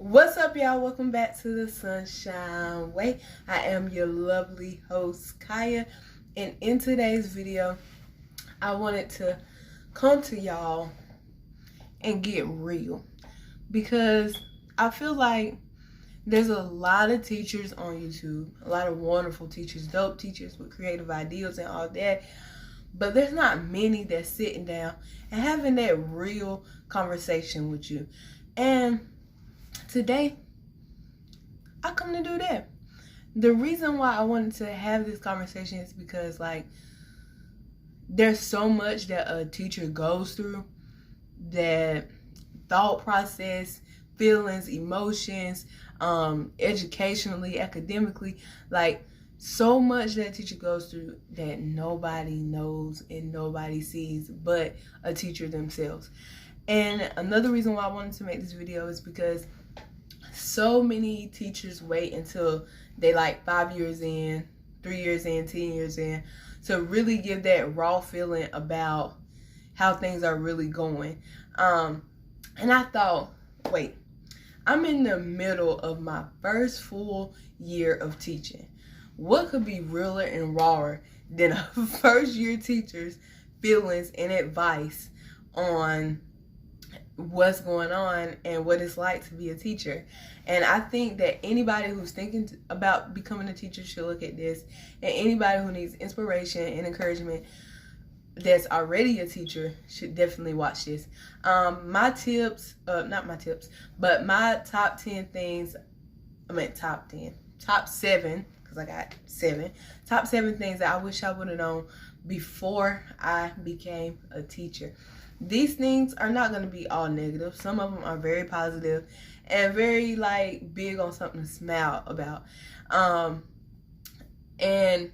What's up, y'all? Welcome back to the Sunshine Way. I am your lovely host, Chiya, and in today's video, I wanted to come to y'all and get real because I feel like there's a lot of teachers on YouTube, a lot of wonderful teachers, dope teachers with creative ideas and all that, but there's not many that's sitting down and having that real conversation with you. And today, I come to do that. The reason why I wanted to have this conversation is because, there's so much that a teacher goes through, that thought process, feelings, emotions, educationally, academically, so much that a teacher goes through that nobody knows and nobody sees but a teacher themselves. And another reason why I wanted to make this video is because so many teachers wait until they 5 years in, 3 years in, 10 years in to really give that raw feeling about how things are really going. And I thought, wait, I'm in the middle of my first full year of teaching. What could be realer and rawer than a first year teacher's feelings and advice on what's going on and what it's like to be a teacher? And I think that anybody who's thinking about becoming a teacher should look at this, and anybody who needs inspiration and encouragement that's already a teacher should definitely watch this. My tips, not my tips, but my top 10 things, top 7, because I got 7, top 7 things that I wish I would have known before I became a teacher. These things are not going to be all negative. Some of them are very positive and very big on something to smile about. And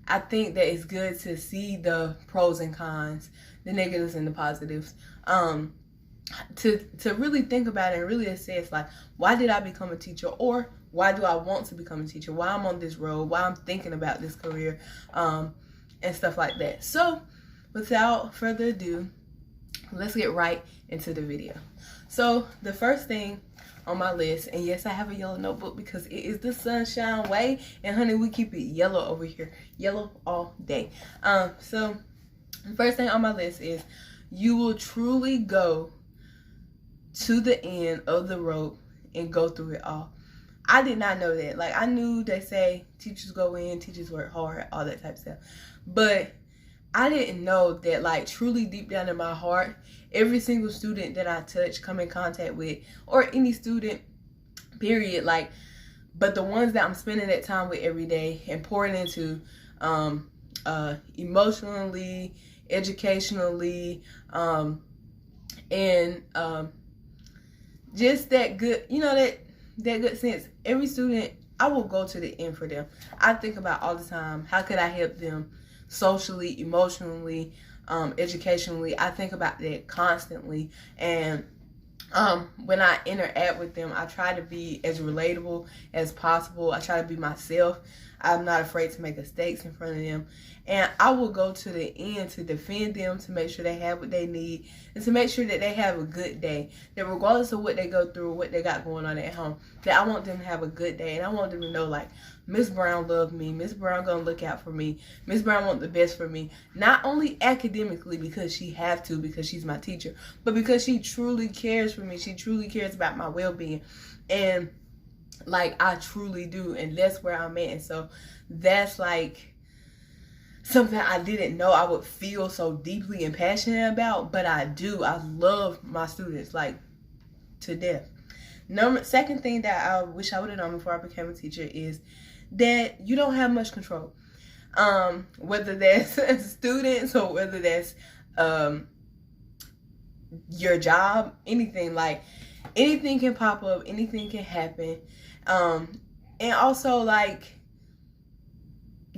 I think that it's good to see the pros and cons, the negatives and the positives, to really think about it and really assess why did I become a teacher, or why do I want to become a teacher, why I'm on this road, why I'm thinking about this career, and stuff like that. So without further ado, let's get right into the video. So the first thing on my list, and yes, I have a yellow notebook because it is the Sunshine Way, and honey, we keep it yellow over here, yellow all day. So the first thing on my list is you will truly go to the end of the rope and go through it all. I did not know that. I knew they say teachers go in, teachers work hard, all that type of stuff, but I didn't know that truly deep down in my heart, every single student that I touch, come in contact with, or any student, period, but the ones that I'm spending that time with every day and pouring into emotionally, educationally, and just that good, that good sense. Every student, I will go to the end for them. I think about all the time, how could I help them socially, emotionally, educationally. I think about that constantly. And when I interact with them, I try to be as relatable as possible. I try to be myself. I'm not afraid to make mistakes in front of them. And I will go to the end to defend them, to make sure they have what they need, and to make sure that they have a good day. That regardless of what they go through, what they got going on at home, that I want them to have a good day. And I want them to know, Miss Brown loved me. Miss Brown gonna look out for me. Miss Brown want the best for me. Not only academically because she have to, because she's my teacher, but because she truly cares for me. She truly cares about my well-being. And I truly do. And that's where I'm at. And so that's something I didn't know I would feel so deeply and passionate about, but I do. I love my students to death. Second thing that I wish I would have known before I became a teacher is that you don't have much control. Whether that's students or whether that's your job, anything, anything can pop up, anything can happen. And also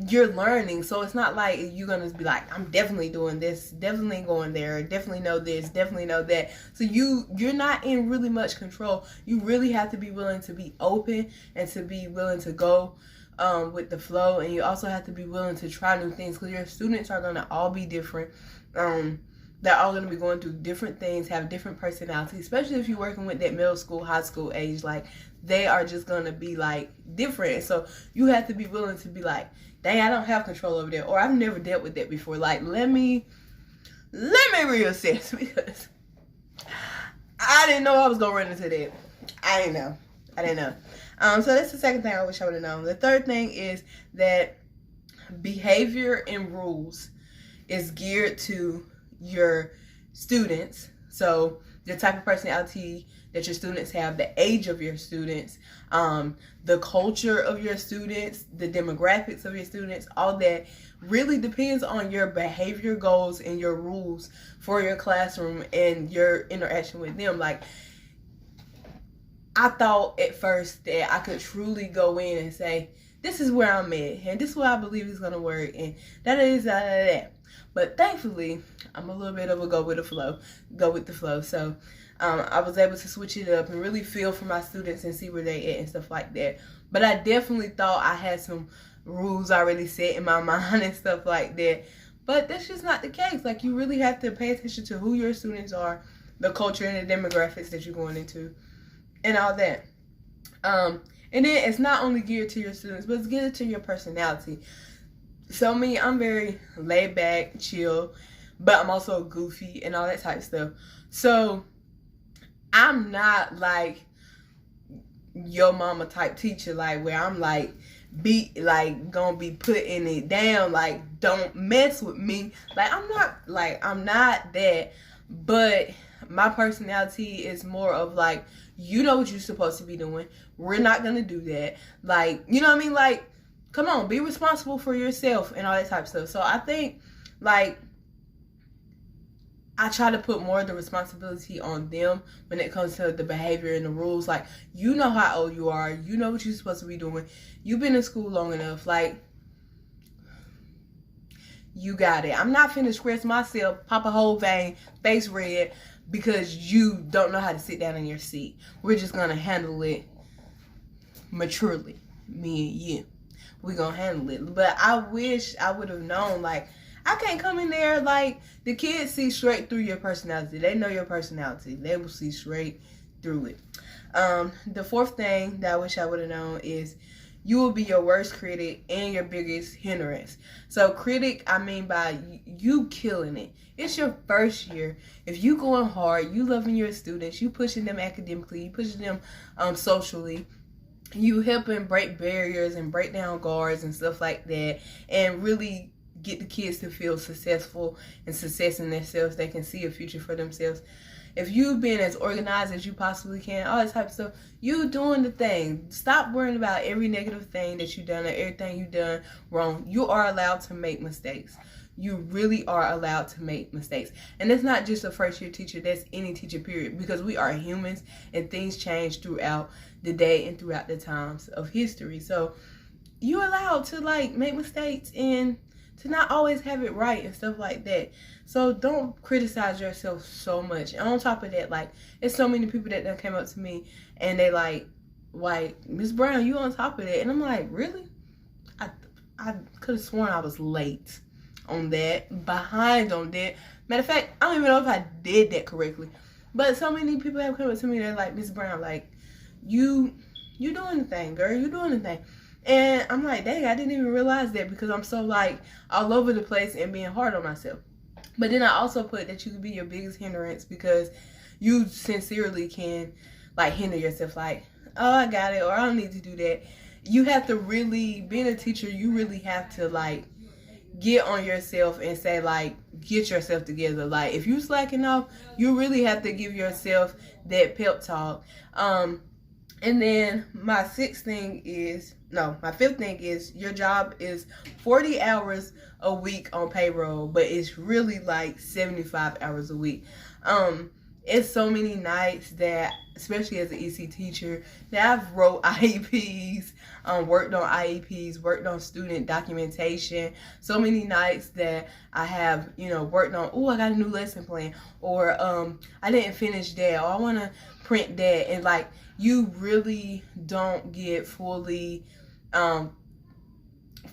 you're learning, so it's not you're gonna be I'm definitely doing this, definitely going there, definitely know this, definitely know that. So you're not in really much control. You really have to be willing to be open and to be willing to go with the flow, and you also have to be willing to try new things, because your students are gonna all be different. They're all going to be going through different things, have different personalities, especially if you're working with that middle school, high school age. Like, they are just going to be, like, different. So you have to be willing to be like, dang, I don't have control over that, or I've never dealt with that before. Like, let me reassess, because I didn't know I was going to run into that. I didn't know. So that's the second thing I wish I would have known. The third thing is that behavior and rules is geared to your students. So the type of personality that your students have, the age of your students, the culture of your students, the demographics of your students, all that really depends on your behavior goals and your rules for your classroom and your interaction with them. Like, I thought at first that I could truly go in and say, this is where I'm at, and this is what I believe is going to work, and that. But thankfully, I'm a little bit of a go with the flow. So I was able to switch it up and really feel for my students and see where they at and stuff like that. But I definitely thought I had some rules already set in my mind and stuff like that. But that's just not the case. Like, you really have to pay attention to who your students are, the culture and the demographics that you're going into, and all that. And then it's not only geared to your students, but it's geared to your personality. So me, I'm very laid back, chill, but I'm also goofy and all that type of stuff. So I'm not like your mama type teacher, like where I'm like gonna be putting it down, like, don't mess with me. Like, I'm not that, but my personality is more of like, you know what you're supposed to be doing. We're not gonna do that. Like, you know what I mean? Like, come on, be responsible for yourself and all that type of stuff. So I think, like, I try to put more of the responsibility on them when it comes to the behavior and the rules. Like, you know how old you are. You know what you're supposed to be doing. You've been in school long enough. Like, you got it. I'm not finna scratch myself, pop a whole vein, face red, because you don't know how to sit down in your seat. We're just gonna handle it maturely, me and you. We're gonna handle it. But I wish I would have known, like, I can't come in there, like, the kids see straight through your personality. They know your personality. They will see straight through it. The fourth thing that I wish I would have known is you will be your worst critic and your biggest hindrance. So critic, I mean by you killing it. It's your first year. If you going hard, you loving your students, you pushing them academically, you pushing them socially, you helping break barriers and break down guards and stuff like that, and really get the kids to feel successful and success in themselves. They can see a future for themselves. If you've been as organized as you possibly can, all that type of stuff, you doing the thing. Stop worrying about every negative thing that you've done or everything you've done wrong. You are allowed to make mistakes. You really are allowed to make mistakes. And that's not just a first year teacher, that's any teacher, period. Because we are humans and things change throughout the day and throughout the times of history. So you're allowed to, like, make mistakes and to not always have it right and stuff like that. So don't criticize yourself so much. And on top of that, like, it's so many people that done came up to me and they like, Miss Brown, you on top of that? And I'm like, really? I could have sworn I was late on that, behind on that. Matter of fact, I don't even know if I did that correctly. But so many people have come up to me, they're like, Miss Brown, like, you doing the thing, girl, you doing the thing. And I'm like, dang, I didn't even realize that, because I'm so, like, all over the place and being hard on myself. But then I also put that you could be your biggest hindrance, because you sincerely can, like, hinder yourself, like, oh, I got it, or I don't need to do that. You have to really, being a teacher, you really have to, like, get on yourself and say, like, get yourself together. Like, if you slacking off, you really have to give yourself that pep talk. And then my fifth thing is your job is 40 hours a week on payroll, but it's really like 75 hours a week. It's so many nights that, especially as an EC teacher, that I've wrote IEPs, worked on IEPs, worked on student documentation. So many nights that I have, worked on, I got a new lesson plan, or I didn't finish that, or I want to print that. And, like, you really don't get fully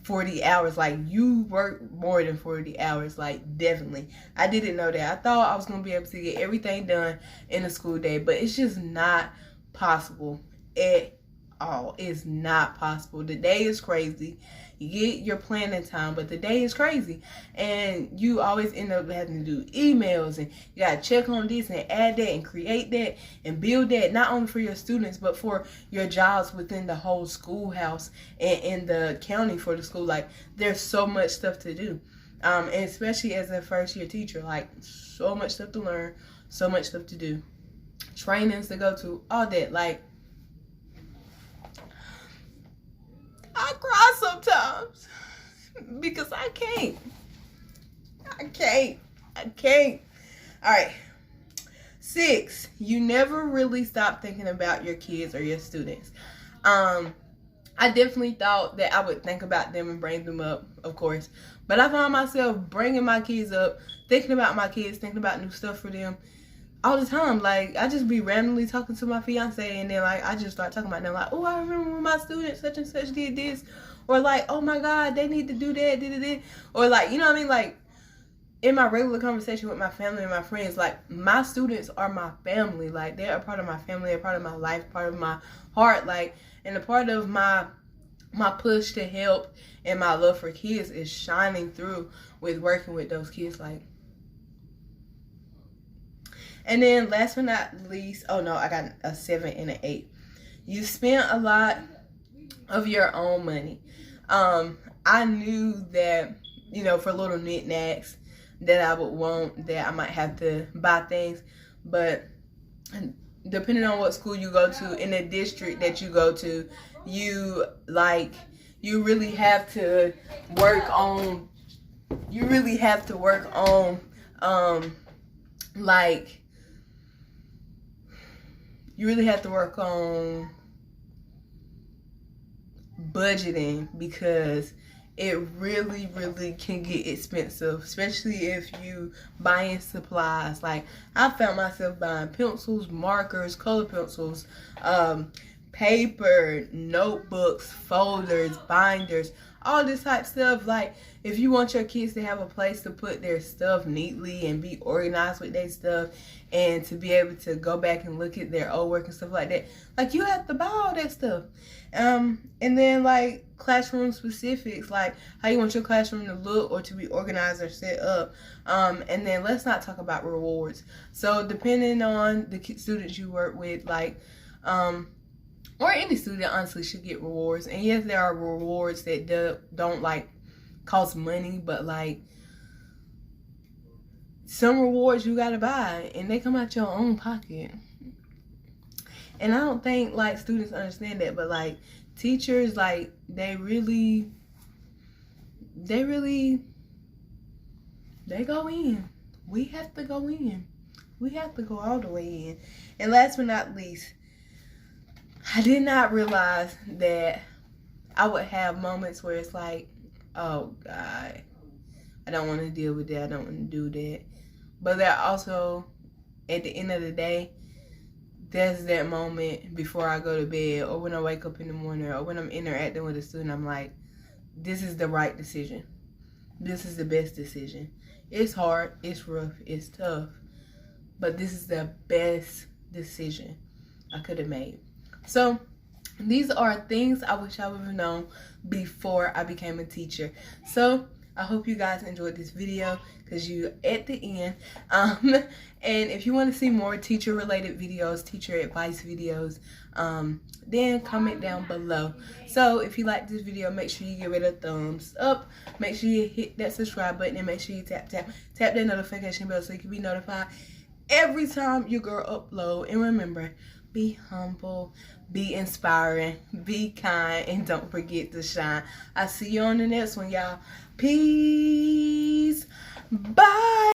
40 hours. Like, you work more than 40 hours, like, definitely. I didn't know that. I thought I was going to be able to get everything done in a school day, but it's just not possible at all. It's not possible. The day is crazy. You get your planning time, but the day is crazy, and you always end up having to do emails, and you gotta check on this and add that and create that and build that, not only for your students but for your jobs within the whole schoolhouse and in the county for the school. Like, there's so much stuff to do, and especially as a first year teacher, like, so much stuff to learn, so much stuff to do, trainings to go to, all that. Like, I cry sometimes because I can't. All right. 6, you never really stop thinking about your kids or your students. I definitely thought that I would think about them and bring them up, of course. But I found myself bringing my kids up, thinking about my kids, thinking about new stuff for them all the time. Like, I just be randomly talking to my fiance, and then, like, I just start talking about them, like, oh, I remember when my student such and such did this, or like, oh my God, they need to do that, or like, you know what I mean? Like, in my regular conversation with my family and my friends, like, my students are my family. Like, they're a part of my family, a part of my life, part of my heart, like, and a part of my push to help and my love for kids is shining through with working with those kids. Like, and then last but not least, oh no, I got a 7 and an 8. You spent a lot of your own money. I knew that, you know, for little knickknacks that I would want, that I might have to buy things, but depending on what school you go to, in the district that you go to, you really have to work on, budgeting, because it really can get expensive, especially if you buying supplies. Like, I found myself buying pencils, markers, color pencils, paper, notebooks, folders, binders, all this type of stuff. Like, if you want your kids to have a place to put their stuff neatly and be organized with their stuff, and to be able to go back and look at their old work and stuff like that, like, you have to buy all that stuff. And then, like, classroom specifics, like how you want your classroom to look or to be organized or set up. And then let's not talk about rewards. So depending on the students you work with, like, or any student honestly should get rewards. And yes, there are rewards that don't like cost money, but like, some rewards you gotta buy and they come out your own pocket. And I don't think, like, students understand that, but like, teachers, like, they go in. We have to go in. We have to go all the way in. And last but not least, I did not realize that I would have moments where it's like, oh God, I don't want to deal with that. I don't want to do that. But there also, at the end of the day, there's that moment before I go to bed, or when I wake up in the morning, or when I'm interacting with a student, I'm like, this is the right decision. This is the best decision. It's hard, it's rough, it's tough, but this is the best decision I could have made. So these are things I wish I would have known before I became a teacher. So I hope you guys enjoyed this video, because you at the end. And if you want to see more teacher related videos, teacher advice videos, then comment down below. So if you like this video, make sure you give it a thumbs up, make sure you hit that subscribe button, and make sure you tap that notification bell so you can be notified every time your girl upload. And remember, be humble, be inspiring, be kind, and don't forget to shine. I'll see you on the next one, y'all. Peace. Bye.